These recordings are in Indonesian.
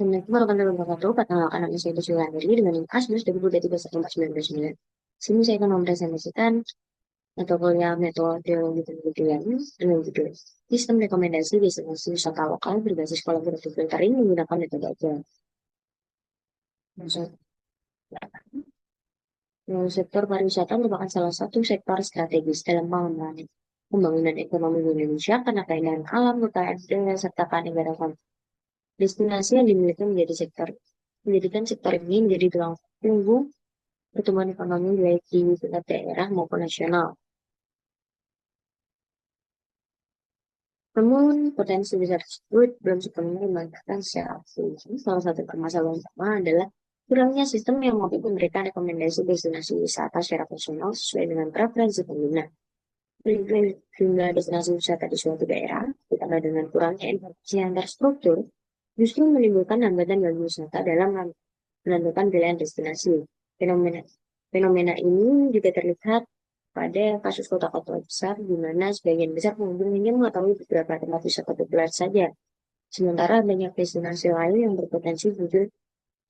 Assalamualaikum warahmatullahi wabarakatuh. Perkenalkan nama saya Kusila Andri dengan NIM A/2021-49. Sini saya akan mempresentasikan mata kuliah metodologi penelitian dengan judul Sistem Rekomendasi Destinasi Wisata Lokal berbasis kolaboratif filtering menggunakan metode agile. Maksud- Sektor pariwisata merupakan salah satu sektor strategis dalam pengembangan pembangunan ekonomi di Indonesia karena keindahan alam, kekayaan budaya, serta keanekaragaman destinasi yang dimiliki menjadikan sektor ini menjadi tulang punggung pertumbuhan ekonomi baik di tingkat daerah maupun nasional. Namun, potensi besar tersebut belum sepenuhnya dimanfaatkan secara optimal. Salah satu permasalahan utama adalah kurangnya sistem yang mampu memberikan rekomendasi destinasi wisata secara personal sesuai dengan preferensi pengguna. Jumlah destinasi wisata di suatu daerah, ditambah dengan kurangnya informasi yang terstruktur, justru menimbulkan hambatan bagi wisata dalam menentukan pilihan destinasi. Fenomena fenomena ini juga terlihat pada kasus kota-kota besar di mana sebagian besar pengunjung hanya mengetahui beberapa tempat wisata populer saja. Sementara banyak destinasi lain yang berpotensi muncul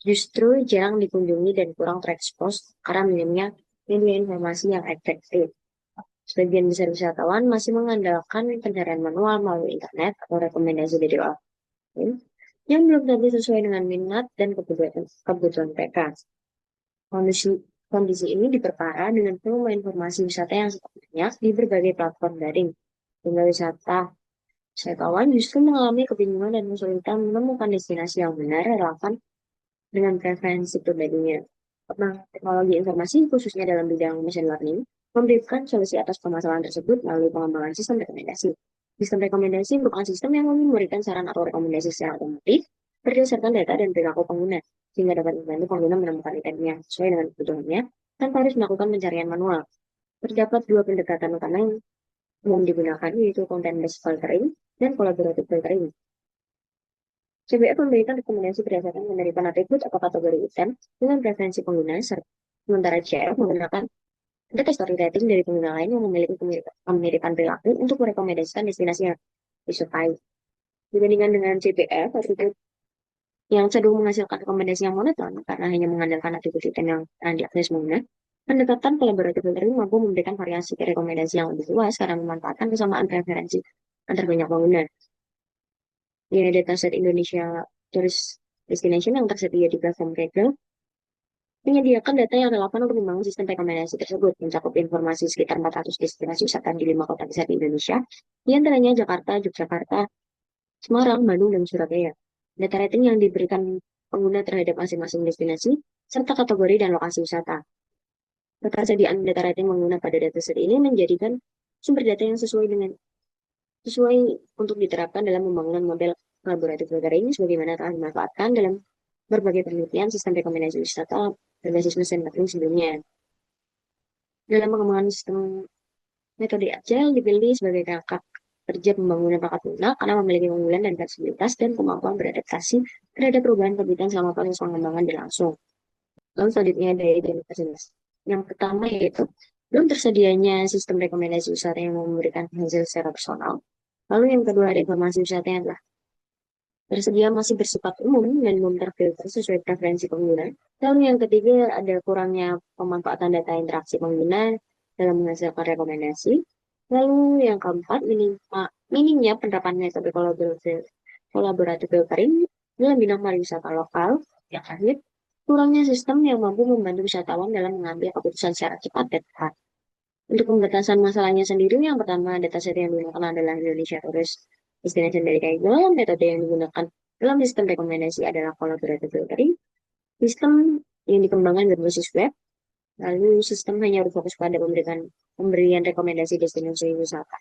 justru jarang dikunjungi dan kurang terekspos karena minimnya informasi yang efektif. Sebagian besar wisatawan masih mengandalkan pencarian manual melalui internet atau rekomendasi dari orang lain yang belum tentu sesuai dengan minat dan kebutuhan mereka. Kondisi, kondisi ini diperparah dengan volume informasi wisata yang sangat banyak di berbagai platform daring. Sehingga wisatawan justru mengalami kebingungan dan kesulitan menemukan destinasi yang benar relevan dengan preferensi pribadinya. Teknologi informasi, khususnya dalam bidang machine learning, memberikan solusi atas permasalahan tersebut melalui pengembangan sistem rekomendasi. Sistem rekomendasi merupakan sistem yang memberikan saran atau rekomendasi secara otomatis berdasarkan data dan perilaku pengguna, sehingga dapat membantu pengguna menemukan itemnya sesuai dengan kebutuhannya tanpa harus melakukan pencarian manual. Terdapat dua pendekatan utama yang umum digunakan, yaitu content-based filtering dan collaborative filtering. CBF memberikan rekomendasi berdasarkan penerimaan atribut atau kategori item dengan preferensi pengguna, sementara CF menggunakan data story rating dari pengguna lain yang memiliki kemiripan perilaku untuk merekomendasikan destinasi yang disukai. Dibandingkan dengan CPF, atribut yang cenderung menghasilkan rekomendasi yang monoton karena hanya mengandalkan atribut item yang pernah diakses pengguna, pendekatan collaborative filtering mampu memberikan variasi rekomendasi yang lebih luas karena memanfaatkan kesamaan preferensi antar banyak pengguna. Di dataset Indonesia Tourist Destination yang tersedia di platform Kaggle menyediakan data yang relevan untuk membangun sistem rekomendasi tersebut, mencakup informasi sekitar 400 destinasi wisata di 5 kota besar di Indonesia, di antaranya Jakarta, Yogyakarta, Semarang, Bandung, dan Surabaya. Data rating yang diberikan pengguna terhadap masing-masing destinasi, serta kategori dan lokasi wisata. Ketersediaan data rating pengguna pada dataset ini menjadikan sumber data yang sesuai untuk diterapkan dalam pembangunan model kolaboratif filtering sebagaimana telah dimanfaatkan dalam berbagai penelitian sistem rekomendasi wisata berbasis mesin learning sebelumnya. Dalam pengembangan sistem metode agile dipilih sebagai kakak kerja pembangunan bakat lunak karena memiliki keunggulan dan fleksibilitas dan kemampuan beradaptasi terhadap perubahan kebutuhan selama proses pengembangan berlangsung. Lalu selanjutnya ada identitas. Yang pertama yaitu belum tersedianya sistem rekomendasi wisata yang memberikan hasil secara personal. Lalu yang kedua ada informasi wisata yang telah tersedia masih bersifat umum dan belum terfilter sesuai preferensi pengguna. Lalu yang ketiga ada kurangnya pemanfaatan data interaksi pengguna dalam menghasilkan rekomendasi. Lalu yang keempat minimnya penerapan metode kolaboratif filtering dalam bidang pariwisata lokal. Yang terakhir, kurangnya sistem yang mampu membantu wisatawan dalam mengambil keputusan secara cepat dan tepat. Untuk pembatasan masalahnya sendiri, yang pertama dataset yang digunakan adalah Indonesia Tourist Destination dari Kaggle. Metode yang digunakan dalam sistem rekomendasi adalah collaborative filtering. Sistem yang dikembangkan berbasis web. Lalu sistem hanya berfokus pada pemberian rekomendasi destinasi wisata.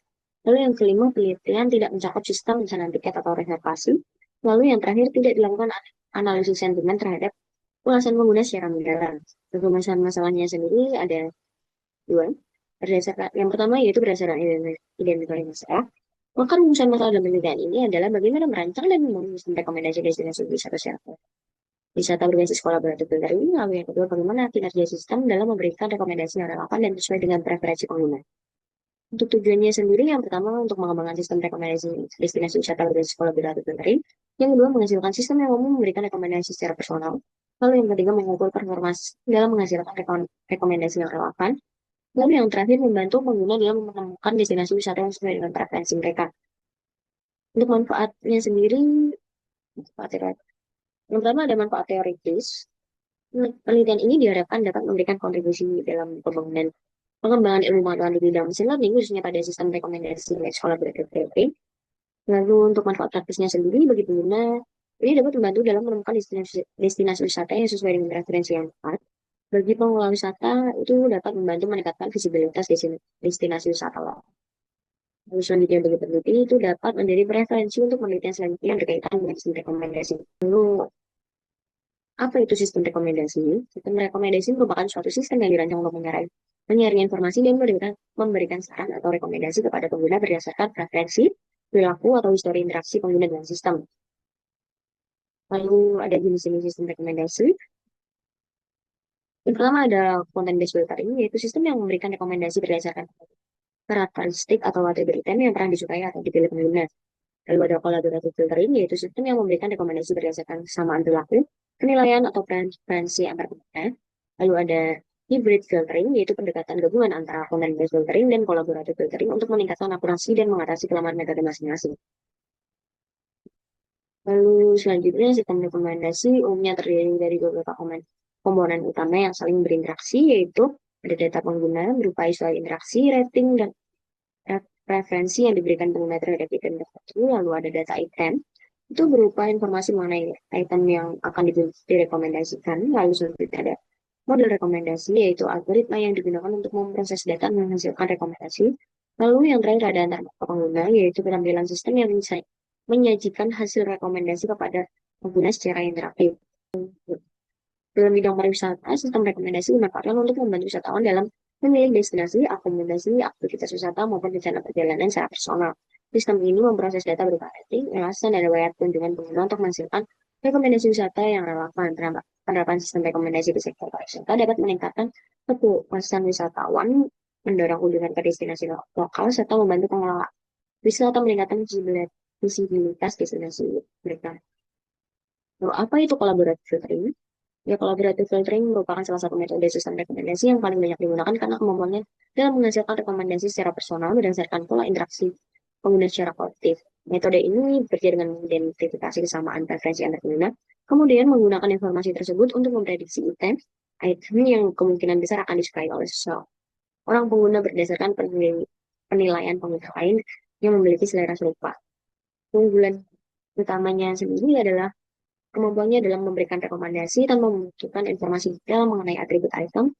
Lalu yang kelima, penelitian tidak mencakup sistem pesanan tiket atau reservasi. Lalu yang terakhir, tidak dilakukan analisis sentimen terhadap ulasan pengguna secara mendalam. Untuk masalahnya sendiri ada dua. Berdasarkan, yang pertama yaitu berdasarkan identifikasi masalah. Maka rumusan masalah dalam penelitian ini adalah bagaimana merancang dan membangun sistem rekomendasi destinasi wisata secara wisata berbasis kolaboratif filtering. Lalu yang kedua, bagaimana kinerja sistem dalam memberikan rekomendasi yang relevan dan sesuai dengan preferensi pengguna. Untuk tujuannya sendiri, yang pertama untuk mengembangkan sistem rekomendasi destinasi wisata berbasis kolaboratif filtering. Yang kedua, menghasilkan sistem yang mampu memberikan rekomendasi secara personal. Lalu yang ketiga, mengukur performance dalam menghasilkan rekomendasi yang relevan. Lalu yang terakhir, membantu pengguna dalam menemukan destinasi wisata yang sesuai dengan preferensi mereka. Untuk manfaatnya sendiri, manfaat teori- yang pertama ada manfaat teoritis. Penelitian ini diharapkan dapat memberikan kontribusi dalam pembangunan pengembangan ilmu pengetahuan di bidang mesin learning, khususnya pada sistem rekomendasi batch collaborative therapy. Lalu untuk manfaat praktisnya sendiri bagi pengguna, ini dapat membantu dalam menemukan destinasi wisata yang sesuai dengan referensi yang tepat. Bagi pengelola wisata, itu dapat membantu meningkatkan visibilitas destinasi wisata. Lalu selanjutnya bagi peneliti, itu dapat menjadi preferensi untuk penelitian selanjutnya yang berkaitan dengan sistem rekomendasi. Lalu, apa itu sistem rekomendasi? Sistem rekomendasi merupakan suatu sistem yang dirancang untuk menyaring informasi dan memberikan saran atau rekomendasi kepada pengguna berdasarkan preferensi, perilaku, atau histori interaksi pengguna dengan sistem. Lalu ada jenis-jenis sistem rekomendasi. Yang pertama ada content-based filtering, yaitu sistem yang memberikan rekomendasi berdasarkan karakteristik atau atribut item yang pernah disukai atau dipilih pengguna. Lalu ada collaborative filtering, yaitu sistem yang memberikan rekomendasi berdasarkan kesamaan perilaku, penilaian atau preferensi antar pengguna. Lalu ada hybrid filtering, yaitu pendekatan gabungan antara content-based filtering dan collaborative filtering untuk meningkatkan akurasi dan mengatasi kelemahan metode masing-masing. Lalu selanjutnya sistem rekomendasi umumnya terdiri dari beberapa komponen utama yang saling berinteraksi, yaitu ada data pengguna berupa istilah interaksi, rating, dan preferensi yang diberikan pengguna terhadap item tertentu. Lalu ada data item, itu berupa informasi mengenai item yang akan direkomendasikan. Lalu selanjutnya ada model rekomendasi, yaitu algoritma yang digunakan untuk memproses data dan menghasilkan rekomendasi. Lalu yang terakhir ada antar pengguna, yaitu keterampilan sistem yang bisa menyajikan hasil rekomendasi kepada pengguna secara interaktif. Dalam bidang pariwisata, sistem rekomendasi dimanfaatkan untuk membantu wisatawan dalam memilih destinasi, akomodasi, aktivitas wisata maupun rencana perjalanan secara personal. Sistem ini memproses data berupa rating, ulasan, dan riwayat kunjungan pengguna untuk menghasilkan rekomendasi wisata yang relevan. Penerapan sistem rekomendasi di sektor pariwisata dapat meningkatkan kepuasan wisatawan, mendorong kunjungan ke destinasi lokal, serta membantu pengelola wisata meningkatkan visibilitas destinasi mereka. Lalu, apa itu collaborative filtering? Ya, collaborative filtering merupakan salah satu metode sistem rekomendasi yang paling banyak digunakan karena kemampuannya dalam menghasilkan rekomendasi secara personal berdasarkan pola interaksi pengguna secara kolektif. Metode ini bekerja dengan mengidentifikasi kesamaan preferensi antar pengguna, kemudian menggunakan informasi tersebut untuk memprediksi item yang kemungkinan besar akan disukai oleh seseorang pengguna berdasarkan penilaian pengguna lain yang memiliki selera serupa. Keunggulan utamanya sendiri adalah kemampuannya dalam memberikan rekomendasi tanpa membutuhkan informasi detail mengenai atribut item.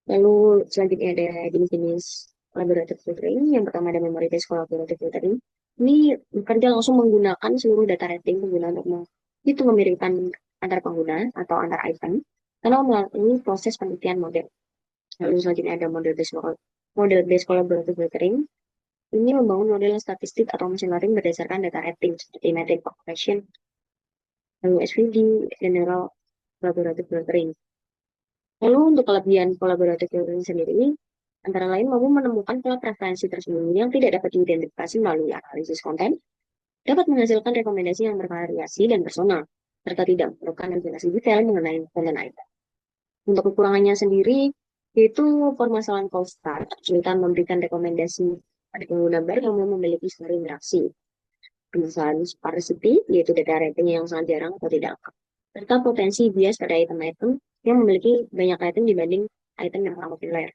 Lalu selanjutnya ada jenis-jenis collaborative filtering. Yang pertama ada memory based collaborative filtering. Ini bekerja langsung menggunakan seluruh data rating pengguna untuk itu memirikan antar pengguna atau antar item karena melalui proses penelitian model. Lalu selanjutnya ada model based collaborative filtering. Ini membangun model statistik atau machine learning berdasarkan data rating seperti metric population, lalu SVD, general collaborative filtering. Lalu untuk kelebihan collaborative filtering sendiri, antara lain mampu menemukan pola preferensi tersembunyi yang tidak dapat diidentifikasi melalui analisis konten, dapat menghasilkan rekomendasi yang bervariasi dan personal, serta tidak memerlukan informasi detail mengenai konten item. Untuk kekurangannya sendiri, yaitu permasalahan cold-start, kesulitan memberikan rekomendasi pada pengguna baru yang memiliki histori interaksi. Permasalahan sparsity, yaitu data rating yang sangat jarang atau tidak lengkap, serta potensi bias pada item-item yang memiliki banyak item dibanding item yang sangat populer.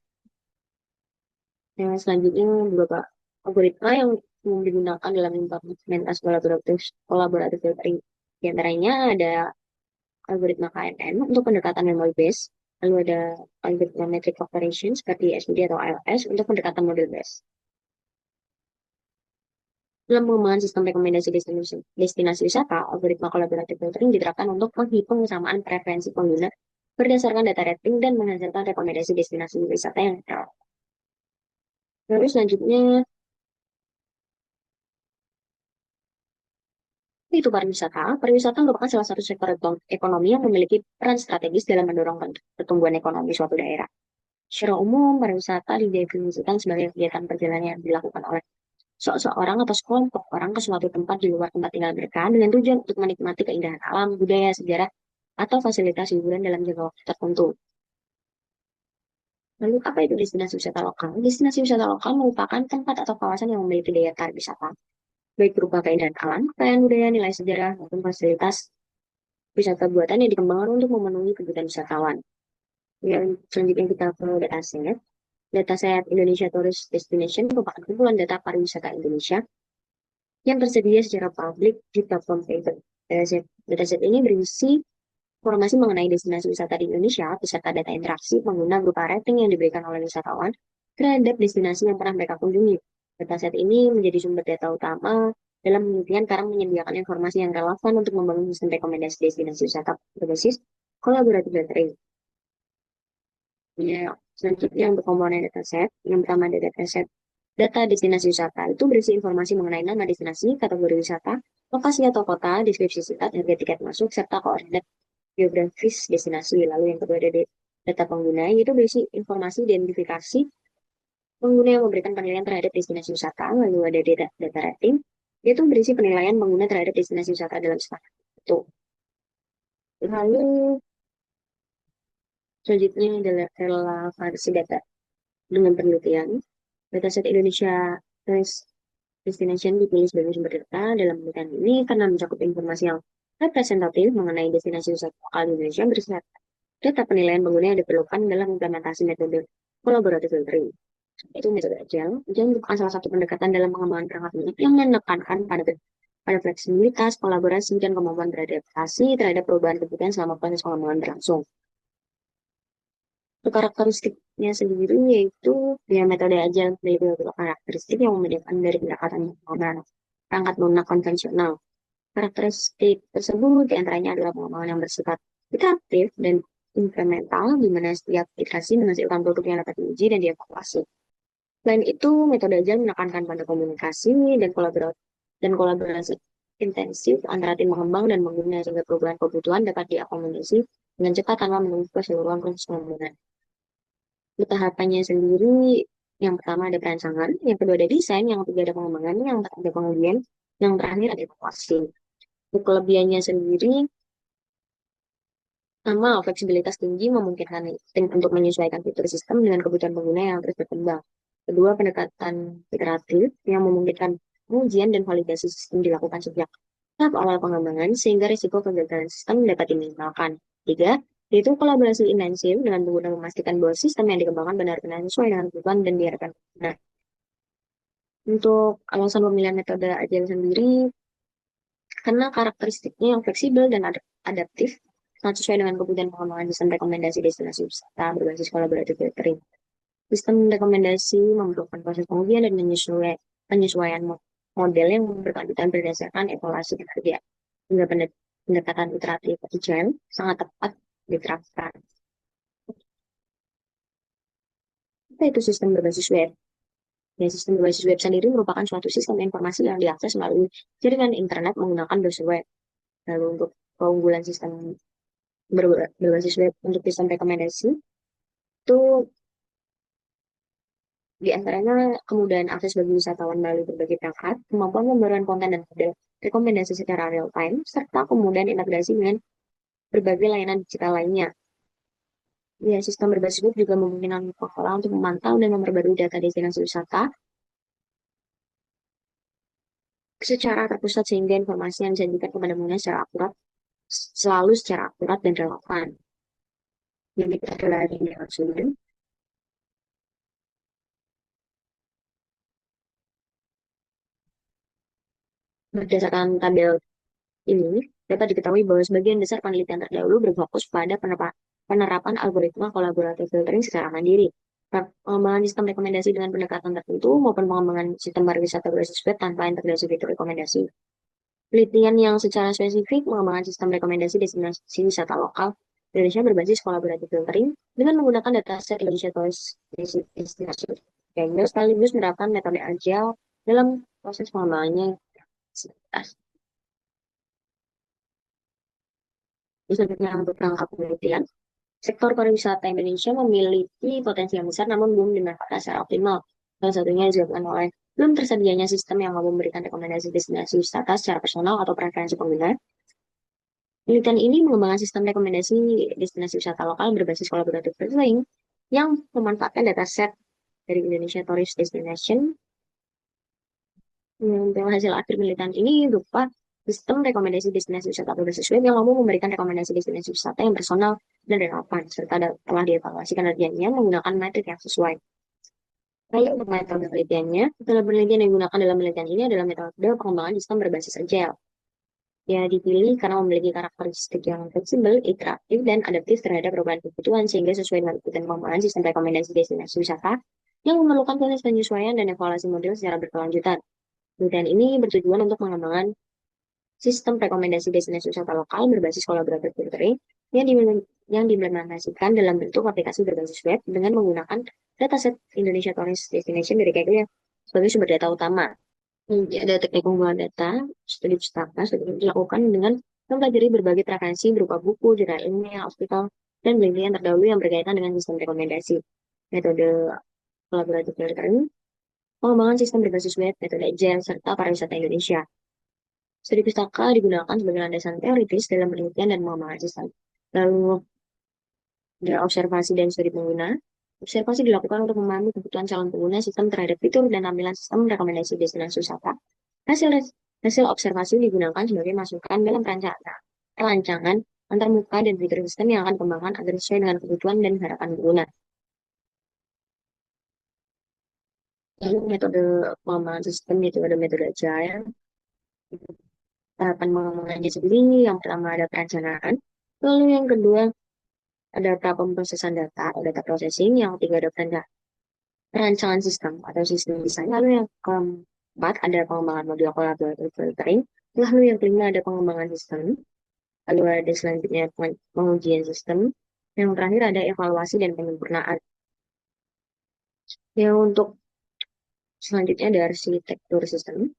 Yang selanjutnya beberapa algoritma yang digunakan dalam implementasi collaborative filtering. Di antaranya ada algoritma KNN untuk pendekatan memory base, lalu ada algoritma metric operation seperti SVD atau ALS untuk pendekatan model base. Dalam pengembangan sistem rekomendasi destinasi wisata, algoritma collaborative filtering diterapkan untuk menghitung kesamaan preferensi pengguna berdasarkan data rating dan menghasilkan rekomendasi destinasi wisata yang netral. Lalu selanjutnya, itu pariwisata. Pariwisata merupakan salah satu sektor ekonomi yang memiliki peran strategis dalam mendorong pertumbuhan ekonomi suatu daerah. Secara umum, pariwisata didefinisikan sebagai kegiatan perjalanan yang dilakukan oleh seseorang atau sekelompok orang ke suatu tempat di luar tempat tinggal mereka dengan tujuan untuk menikmati keindahan alam, budaya, sejarah, atau fasilitas hiburan dalam jangka waktu tertentu. Lalu, apa itu destinasi wisata lokal? Destinasi wisata lokal merupakan tempat atau kawasan yang memiliki daya tarik wisata, baik berupa keindahan alam, kekayaan budaya, nilai sejarah, maupun fasilitas wisata buatan yang dikembangkan untuk memenuhi kebutuhan wisatawan. Yang selanjutnya kita ke dataset. Dataset Indonesia Tourist Destination merupakan kumpulan data pariwisata Indonesia yang tersedia secara publik di platform private. Dataset ini berisi informasi mengenai destinasi wisata di Indonesia beserta data interaksi pengguna berupa rating yang diberikan oleh wisatawan terhadap destinasi yang pernah mereka kunjungi. Dataset ini menjadi sumber data utama dalam penelitian karena menyediakan informasi yang relevan untuk membangun sistem rekomendasi destinasi wisata berbasis kolaboratif dan. Ya, selanjutnya untuk komponen dataset, yang pertama ada dataset data destinasi wisata. Itu berisi informasi mengenai nama destinasi, kategori wisata, lokasi atau kota, deskripsi singkat, harga tiket masuk, serta koordinat geografis destinasi. Lalu yang kedua ada data pengguna, yaitu berisi informasi identifikasi pengguna yang memberikan penilaian terhadap destinasi wisata. Lalu ada data rating, yaitu berisi penilaian pengguna terhadap destinasi wisata dalam standar itu. Lalu selanjutnya adalah relevansi data dengan penelitian. Dataset Indonesia Tourist Destination dipilih sebagai sumber data dalam penelitian ini karena mencakup informasi yang representatif mengenai destinasi wisata lokal di Indonesia bersama data penilaian pengguna yang diperlukan dalam implementasi metode kolaboratif filtering. Itu metode Agile. Agile merupakan salah satu pendekatan dalam pengembangan perangkat lunak yang menekankan pada fleksibilitas, kolaborasi, dan kemampuan beradaptasi terhadap perubahan kebutuhan selama proses pengembangan berlangsung. Untuk karakteristiknya sendiri yaitu ya metode Agile memiliki beberapa karakteristik yang membedakan dari pendekatan pengembangan perangkat lunak konvensional. Karakteristik tersebut diantaranya adalah pengembangan yang bersifat iteratif dan incremental, di mana setiap iterasi menghasilkan produk yang dapat diuji dan dievaluasi. Selain itu, metode Agile menekankan pada komunikasi dan kolaborasi intensif antara tim pengembang dan pengguna sehingga perubahan kebutuhan dapat diakomodasi dengan cepat tanpa menunggu keseluruhan proses pengembangan. Untuk tahapannya sendiri, yang pertama ada perancangan, yang kedua ada desain, yang ketiga ada pengembangan, yang keempat ada pengujian, yang terakhir ada evaluasi. Untuk kelebihannya sendiri, sama fleksibilitas tinggi memungkinkan tim untuk menyesuaikan fitur sistem dengan kebutuhan pengguna yang terus berkembang. Kedua, pendekatan iteratif yang memungkinkan pengujian dan validasi sistem dilakukan sejak tahap awal pengembangan sehingga risiko kegagalan sistem dapat diminimalkan. Tiga, yaitu kolaborasi intensif dengan pengguna memastikan bahwa sistem yang dikembangkan benar-benar sesuai dengan kebutuhan dan diharapkan benar. Untuk alasan pemilihan metode Agile sendiri, karena karakteristiknya yang fleksibel dan adaptif, sangat sesuai dengan kebutuhan pengembangan sistem rekomendasi destinasi wisata berbasis kolaboratif filtering. Sistem rekomendasi memerlukan proses pengujian dan penyesuaian model yang berkelanjutan berdasarkan evaluasi kinerja. Hingga pendekatan iteratif agile sangat tepat diterapkan. Apa itu sistem berbasis web? Ya, sistem berbasis web sendiri merupakan suatu sistem informasi yang diakses melalui jaringan internet menggunakan browser web. Lalu untuk keunggulan sistem berbasis web untuk sistem rekomendasi itu di antaranya kemudahan akses bagi wisatawan melalui berbagai perangkat, kemampuan pembaruan konten dan model rekomendasi secara real time, serta kemudahan integrasi dengan berbagai layanan digital lainnya. Ya, sistem berbasis web juga memungkinkan pengelola untuk memantau dan memperbarui data destinasi wisata secara terpusat sehingga informasi yang disajikan kepada pengguna secara akurat, selalu secara akurat dan relevan. Yang kita pelajari di konsumen, berdasarkan tabel ini, dapat diketahui bahwa sebagian besar penelitian terdahulu berfokus pada penerapan algoritma kolaboratif filtering secara mandiri. Pengembangan sistem rekomendasi dengan pendekatan tertentu maupun pengembangan sistem pariwisata berbasis web tanpa integrasi fitur rekomendasi. Penelitian yang secara spesifik mengembangkan sistem rekomendasi destinasi wisata lokal Indonesia berbasis kolaboratif filtering dengan menggunakan dataset Indonesia Tourist Destination. Sehingga sekaligus menerapkan metode agile dalam proses pengembangannya. Selanjutnya untuk perangkat penelitian, Sektor pariwisata Indonesia memiliki potensi yang besar namun belum dimanfaatkan secara optimal. Salah satunya disebabkan oleh belum tersedianya sistem yang mampu memberikan rekomendasi destinasi wisata secara personal atau preferensi pengguna. Penelitian ini mengembangkan sistem rekomendasi destinasi wisata lokal berbasis kolaboratif filtering yang memanfaatkan dataset dari Indonesia Tourist Destination. Untuk hasil akhir penelitian ini berupa sistem rekomendasi destinasi wisata berbasis web yang mampu memberikan rekomendasi destinasi wisata yang personal dan relevan, serta telah dievaluasi kinerjanya menggunakan metrik yang sesuai. Lalu untuk metode penelitiannya, metode penelitian yang digunakan dalam penelitian ini adalah metode pengembangan sistem berbasis agile. Ya, dipilih karena memiliki karakteristik yang fleksibel, iteratif, dan adaptif terhadap perubahan kebutuhan sehingga sesuai dengan kebutuhan pengembangan sistem rekomendasi destinasi wisata yang memerlukan proses penyesuaian dan evaluasi model secara berkelanjutan. Penelitian ini bertujuan untuk mengembangkan sistem rekomendasi destinasi wisata lokal berbasis kolaboratif filtering yang diimplementasikan dalam bentuk aplikasi berbasis web dengan menggunakan dataset Indonesia Tourist Destination dari Kaggle sebagai sumber data utama. Ada teknik pengumpulan data, studi pustaka, studi dilakukan dengan mempelajari berbagai preferensi berupa buku, jurnal ilmiah, artikel, dan penelitian terdahulu yang berkaitan dengan sistem rekomendasi. Metode kolaboratif filtering, pengembangan sistem berbasis web, metode agile, serta pariwisata Indonesia. Studi pustaka digunakan sebagai landasan teoritis dalam penelitian dan pengembangan sistem. Lalu ada observasi dan studi pengguna. Observasi dilakukan untuk memahami kebutuhan calon pengguna sistem terhadap fitur dan tampilan sistem rekomendasi destinasi wisata. Hasil hasil observasi digunakan sebagai masukan dalam perancangan antarmuka dan fitur sistem yang akan dikembangkan agar sesuai dengan kebutuhan dan harapan pengguna. Lalu metode pengembangan sistem yaitu ada metode agile. Tahapan pengembangannya sendiri yang pertama ada perencanaan. Lalu yang kedua ada pemrosesan data atau data processing. Yang ketiga ada perancangan sistem atau sistem desain. Lalu yang keempat ada pengembangan modul collaborative filtering. Lalu yang kelima ada pengembangan sistem. Lalu ada selanjutnya pengujian sistem. Yang terakhir ada evaluasi dan penyempurnaan. Yang untuk selanjutnya ada arsitektur sistem.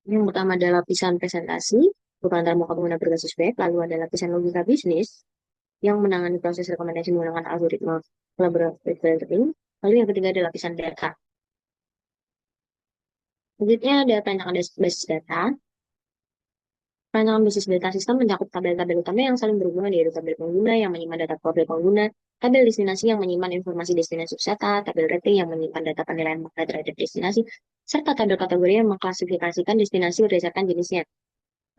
Yang pertama adalah lapisan presentasi, berupa antarmuka pengguna berbasis web. Lalu ada lapisan logika bisnis, yang menangani proses rekomendasi menggunakan algoritma collaborative filtering. Lalu yang ketiga adalah lapisan data. Selanjutnya ada perancangan basis data. Perancangan basis data sistem mencakup tabel-tabel utama yang saling berhubungan, yaitu tabel pengguna yang menyimpan data profil pengguna, tabel destinasi yang menyimpan informasi destinasi wisata, tabel rating yang menyimpan data penilaian makna terhadap destinasi, serta tabel kategori yang mengklasifikasikan destinasi berdasarkan jenisnya.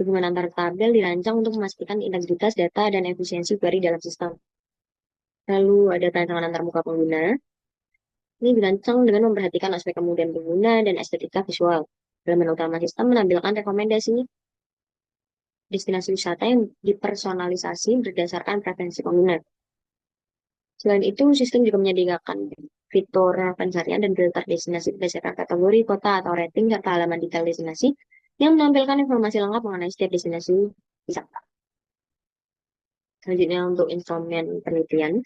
Hubungan antar tabel dirancang untuk memastikan integritas data dan efisiensi query dalam sistem. Lalu ada tantangan antarmuka pengguna. Ini dirancang dengan memperhatikan aspek kemudahan pengguna dan estetika visual. Elemen utama sistem menampilkan rekomendasi destinasi wisata yang dipersonalisasi berdasarkan preferensi pengguna. Selain itu, sistem juga menyediakan fitur pencarian dan filter destinasi berdasarkan kategori, kota, atau rating, serta halaman detail destinasi yang menampilkan informasi lengkap mengenai setiap destinasi wisata. Selanjutnya untuk instrumen penelitian,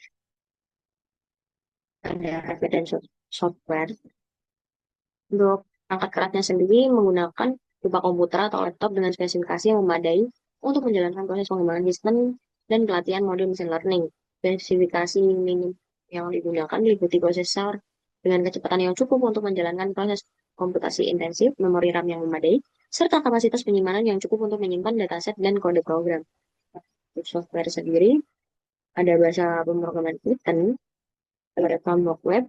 ada evidence software. Untuk perangkat keratnya sendiri menggunakan berupa komputer atau laptop dengan spesifikasi yang memadai untuk menjalankan proses pengembangan sistem dan pelatihan model machine learning. Spesifikasi minim yang digunakan meliputi prosesor dengan kecepatan yang cukup untuk menjalankan proses komputasi intensif, memori RAM yang memadai, serta kapasitas penyimpanan yang cukup untuk menyimpan dataset dan kode program. Untuk software sendiri, ada bahasa pemrograman Python, ada framework web,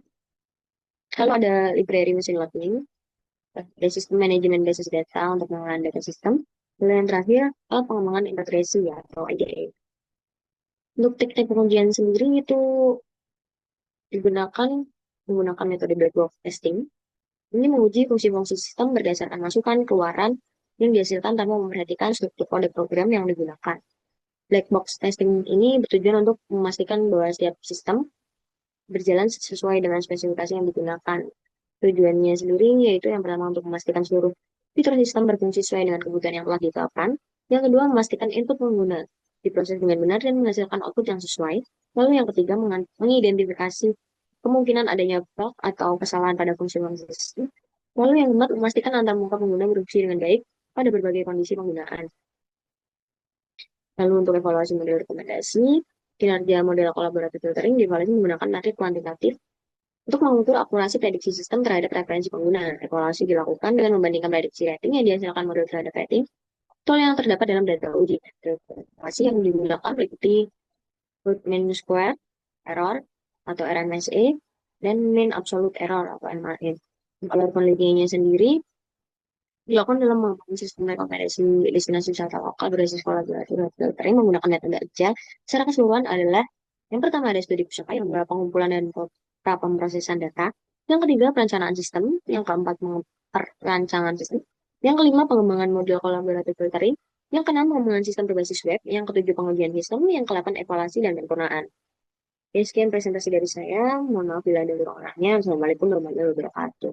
kalau ada library machine learning, ada sistem manajemen basis data untuk pengelolaan data sistem. Lalu yang terakhir, pengembangan integrasi ya, atau IDE. Untuk teknik pengujian sendiri itu digunakan menggunakan metode black box testing. Ini menguji fungsi-fungsi sistem berdasarkan masukan keluaran yang dihasilkan tanpa memperhatikan struktur kode program yang digunakan. Black box testing ini bertujuan untuk memastikan bahwa setiap sistem berjalan sesuai dengan spesifikasi yang digunakan. Tujuannya sendiri yaitu yang pertama untuk memastikan seluruh fitur sistem berfungsi sesuai dengan kebutuhan yang telah ditetapkan. Yang kedua, memastikan input pengguna diproses dengan benar dan menghasilkan output yang sesuai. Lalu yang ketiga, mengidentifikasi kemungkinan adanya bug atau kesalahan pada fungsi-fungsi sistem. Lalu yang keempat, memastikan antarmuka pengguna berfungsi dengan baik pada berbagai kondisi penggunaan. Lalu untuk evaluasi model rekomendasi, kinerja model kolaboratif filtering dievaluasi menggunakan metrik kuantitatif untuk mengukur akurasi prediksi sistem terhadap referensi pengguna. Evaluasi dilakukan dengan membandingkan prediksi rating yang dihasilkan model terhadap rating tool yang terdapat dalam data uji. Evaluasi yang digunakan meliputi root mean square error atau RMSE dan mean absolute error atau MRE. Kalau penelitiannya sendiri dilakukan dalam membangun sistem rekomendasi destinasi wisata lokal berbasis kolaboratif filtering menggunakan data kerja. Secara keseluruhan adalah yang pertama ada studi pusaka, yang kedua pengumpulan dan pemrosesan data, yang ketiga perencanaan sistem, yang keempat perancangan sistem, yang kelima pengembangan model kolaboratif filtering, yang keenam pengembangan sistem berbasis web, yang ketujuh pengujian sistem, yang kedelapan evaluasi dan penyempurnaan. Oke, sekian presentasi dari saya. Mohon maaf bila ada kekurangannya. Assalamualaikum warahmatullahi wabarakatuh.